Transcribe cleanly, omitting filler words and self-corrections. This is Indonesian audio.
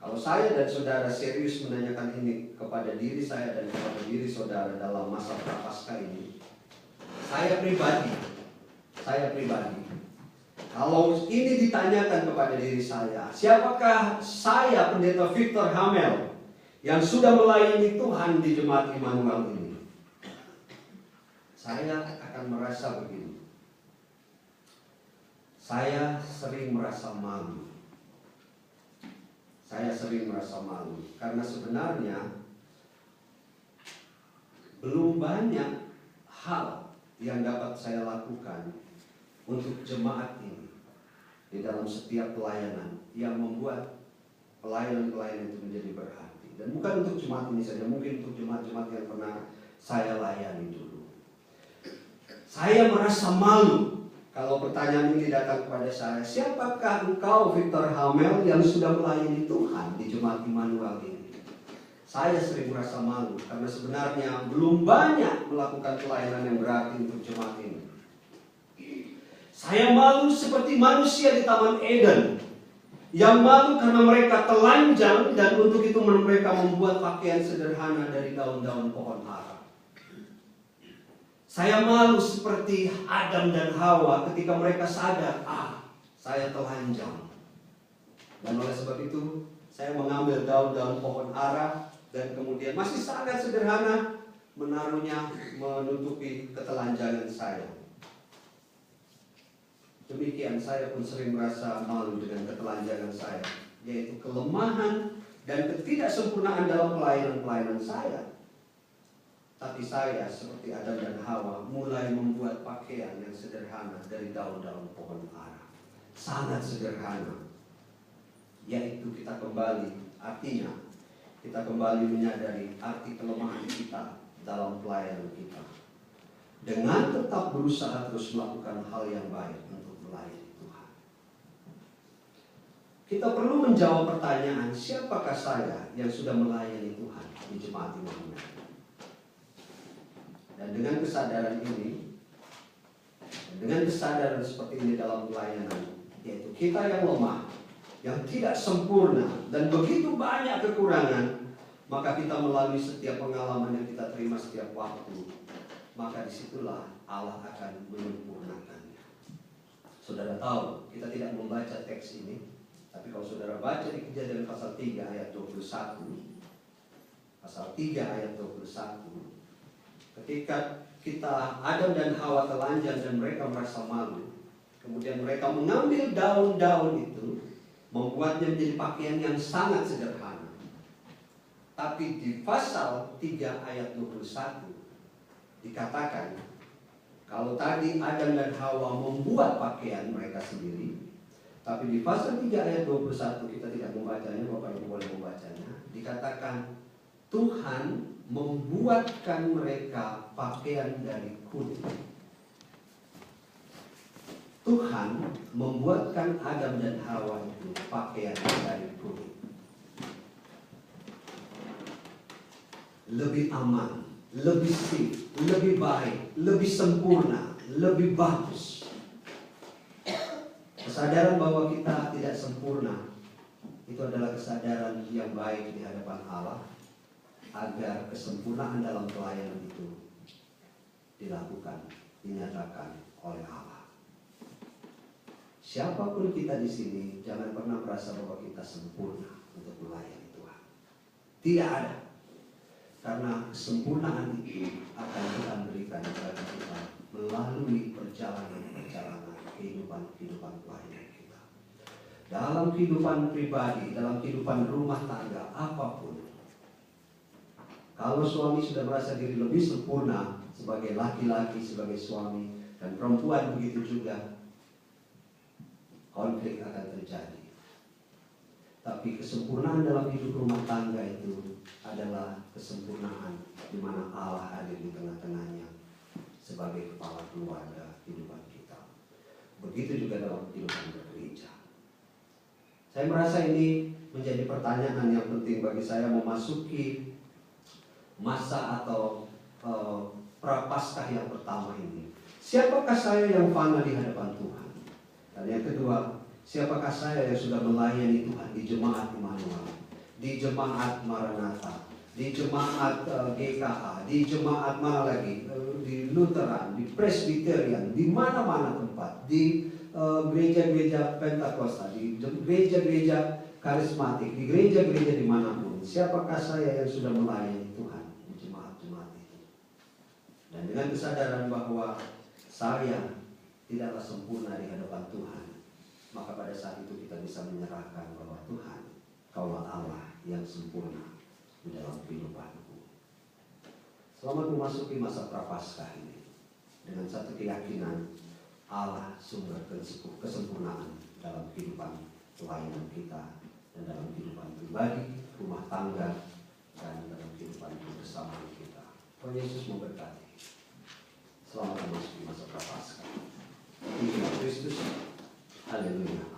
Kalau saya dan saudara serius menanyakan ini kepada diri saya dan kepada diri saudara dalam masa Prapaskah ini, saya pribadi, kalau ini ditanyakan kepada diri saya, siapakah saya, Pendeta Victor Hamel, yang sudah melayani Tuhan di Jemaat Immanuel ini? Saya akan merasa begini. Saya sering merasa malu. Karena sebenarnya belum banyak hal yang dapat saya lakukan untuk jemaat ini di dalam setiap pelayanan yang membuat pelayanan-pelayanan itu menjadi berarti. Dan bukan untuk jemaat ini saja, mungkin untuk jemaat-jemaat yang pernah saya layani dulu. Saya merasa malu kalau pertanyaan ini datang kepada saya, siapakah engkau Victor Hamel yang sudah melayani Tuhan di Jemaat Immanuel ini? Saya sering merasa malu karena sebenarnya belum banyak melakukan pelayanan yang berarti untuk jemaat ini. Saya malu seperti manusia di Taman Eden yang malu karena mereka telanjang dan untuk itu mereka membuat pakaian sederhana dari daun-daun pohon ara. Saya malu seperti Adam dan Hawa ketika mereka sadar, saya telanjang. Dan oleh sebab itu, saya mengambil daun-daun pohon ara dan kemudian masih sangat sederhana menaruhnya menutupi ketelanjangan saya. Demikian saya pun sering merasa malu dengan ketelanjangan saya, yaitu kelemahan dan ketidaksempurnaan dalam pelayanan-pelayanan saya. Tapi saya seperti Adam dan Hawa mulai membuat pakaian yang sederhana dari daun-daun pohon ara. Sangat sederhana. Yaitu kita kembali, artinya kita kembali menyadari arti kelemahan kita dalam pelayanan kita. Dengan tetap berusaha terus melakukan hal yang baik untuk melayani Tuhan. Kita perlu menjawab pertanyaan, siapakah saya yang sudah melayani Tuhan di Jemaat Immanuel? Dan dengan kesadaran ini, dengan kesadaran seperti ini dalam pelayanan, yaitu kita yang lemah, yang tidak sempurna, dan begitu banyak kekurangan, maka kita melalui setiap pengalaman yang kita terima setiap waktu, maka disitulah Allah akan menyempurnakannya. Saudara tahu, kita tidak membaca teks ini, tapi kalau saudara baca di Kejadian pasal 3 ayat 21, pasal 3 ayat 21, ketika kita Adam dan Hawa telanjang dan mereka merasa malu, kemudian mereka mengambil daun-daun itu, membuatnya menjadi pakaian yang sangat sederhana. Tapi di pasal 3 ayat 21 dikatakan, kalau tadi Adam dan Hawa membuat pakaian mereka sendiri, tapi di pasal 3 ayat 21 kita tidak membacanya, Bapak Ibu boleh membacanya, dikatakan Tuhan membuatkan mereka pakaian dari kulit. Tuhan membuatkan Adam dan Hawa itu pakaian dari kulit. Lebih aman, lebih safe, lebih baik, lebih sempurna, lebih bagus. Kesadaran bahwa kita tidak sempurna itu adalah kesadaran yang baik di hadapan Allah, agar kesempurnaan dalam pelayanan itu dilakukan, dinyatakan oleh Allah. Siapapun kita di sini, jangan pernah merasa bahwa kita sempurna untuk melayani Tuhan. Tidak ada. Karena kesempurnaan itu akan Tuhan berikan kepada kita melalui perjalanan-perjalanan kehidupan pelayanan kita. Dalam kehidupan pribadi, dalam kehidupan rumah tangga, apapun. Kalau suami sudah merasa diri lebih sempurna sebagai laki-laki, sebagai suami, dan perempuan begitu juga, konflik akan terjadi. Tapi kesempurnaan dalam hidup rumah tangga itu adalah kesempurnaan di mana Allah hadir di tengah-tengahnya sebagai kepala keluarga kehidupan kita. Begitu juga dalam kehidupan bergereja. Saya merasa ini menjadi pertanyaan yang penting bagi saya memasuki masa atau prapaskah yang pertama ini. Siapakah saya yang fana di hadapan Tuhan? Dan yang kedua, siapakah saya yang sudah melayani Tuhan di Jemaat Immanuel? di jemaat Maranatha, di jemaat GKA, di jemaat mana lagi, di Lutheran, di Presbyterian, di mana-mana tempat, di gereja-gereja Pentakosta, di gereja-gereja karismatik, di gereja-gereja dimanapun. Siapakah saya yang sudah melayani Tuhan di jemaat-jemaat itu? Dan dengan kesadaran bahwa saya tidaklah sempurna di hadapan Tuhan, maka pada saat itu kita bisa menyerahkan bahwa Tuhan, Kaulah Allah yang sempurna di dalam kehidupanku. Selamat memasuki masa prapaskah ini dengan satu keyakinan Allah sumber kesempurnaan dalam kehidupan pelayanan kita dan dalam kehidupan pribadi, rumah tangga, dan dalam kehidupan kebersamaan kita. Tuhan Yesus memberkati. Selamat memasuki masa prapaskah. Tuhan Kristus. Haleluya.